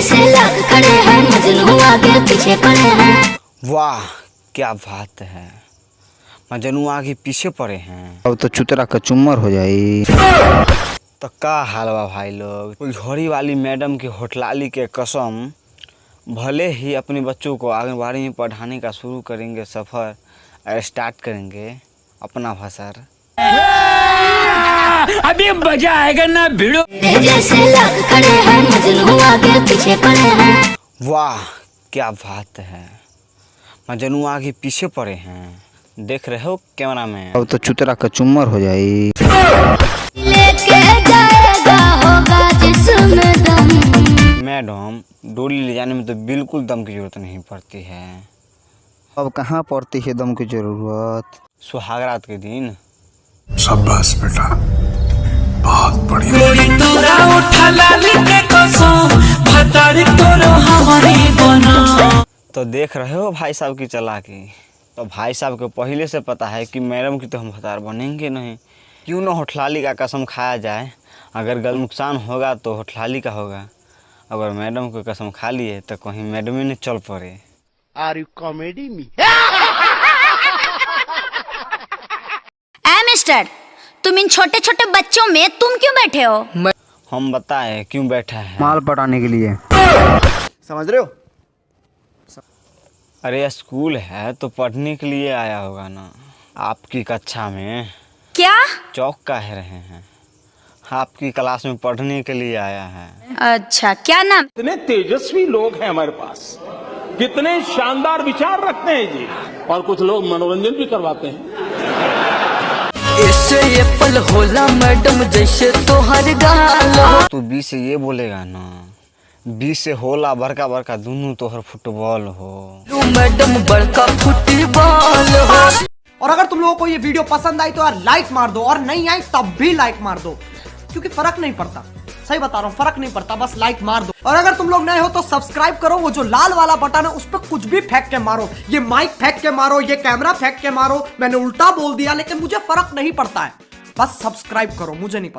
जैसे लाख खड़े हैं, मजनू आगे पीछे पड़े हैं। वाह क्या बात है, मजनू आगे पीछे पड़े हैं। अब तो चुतरा का चुम्मर हो जाई। तो का हाल बा भाई लोग, फुलझड़ी वाली मैडम की होटलाली के कसम, भले ही अपने बच्चों को आंगनबाड़ी में पढ़ाने का शुरू करेंगे सफ़र, स्टार्ट करेंगे अपना भाषर, अभी मजा आएगा ना भिड़ो। जैसे लाख खड़े हैं, मजनू आगे पीछे पड़े हैं। वाह क्या बात है, मजनू आगे पीछे पड़े हैं। देख रहे हो कैमरा में, अब तो चुतरा का चुम्मर हो जाई। लेके जाएगा होगा जिसमें दम। मैडम डोली ले जाने में तो बिल्कुल दम की जरूरत नहीं पड़ती है। अब कहाँ पड़ती है दम की जरूरत, सुहागरात के दिन। शाबाश बेटा, बहुत बढ़िया। तो देख रहे हो भाई साहब की चालाकी। तो भाई साहब को पहले से पता है कि मैडम की तो हम भतार बनेंगे नहीं, क्यों ना होटलाली का कसम खाया जाए। अगर गल नुकसान होगा तो होटलाली का होगा, अगर मैडम को कसम खा लिए तो कहीं मैडम ही नहीं चल पड़े। Are you comedy me? Mister, तुम इन छोटे छोटे बच्चों में तुम क्यों बैठे हो? हम बताए क्यों बैठा है, माल पटाने के लिए। समझ रहे हो? अरे स्कूल है तो पढ़ने के लिए आया होगा ना। आपकी कक्षा में क्या चौक का है रहे हैं, आपकी क्लास में पढ़ने के लिए आया है। अच्छा, क्या नाम? कितने तेजस्वी लोग हैं हमारे पास, कितने शानदार विचार रखते हैं जी, और कुछ लोग मनोरंजन भी करवाते हैं। इससे ये पल होला मैडम जैसे तो हर गाल। तू बी से ये बोलेगा ना, बी से होला बड़का बड़का दोनों तोहर फुटबॉल हो। मैडम बड़का फुटबॉल हो। और अगर तुम लोगों को ये वीडियो पसंद आई तो यार लाइक मार दो, और नहीं आई तब भी लाइक मार दो, क्योंकि फर्क नहीं पड़ता। सही बता रहा हूँ, फर्क नहीं पड़ता, बस लाइक मार दो। और अगर तुम लोग नए हो तो सब्सक्राइब करो, वो जो लाल वाला बटन है उस पर कुछ भी फेंक के मारो, ये माइक फेंक के मारो, ये कैमरा फेंक के मारो। मैंने उल्टा बोल दिया लेकिन मुझे फर्क नहीं पड़ता है, बस सब्सक्राइब करो, मुझे नहीं पता।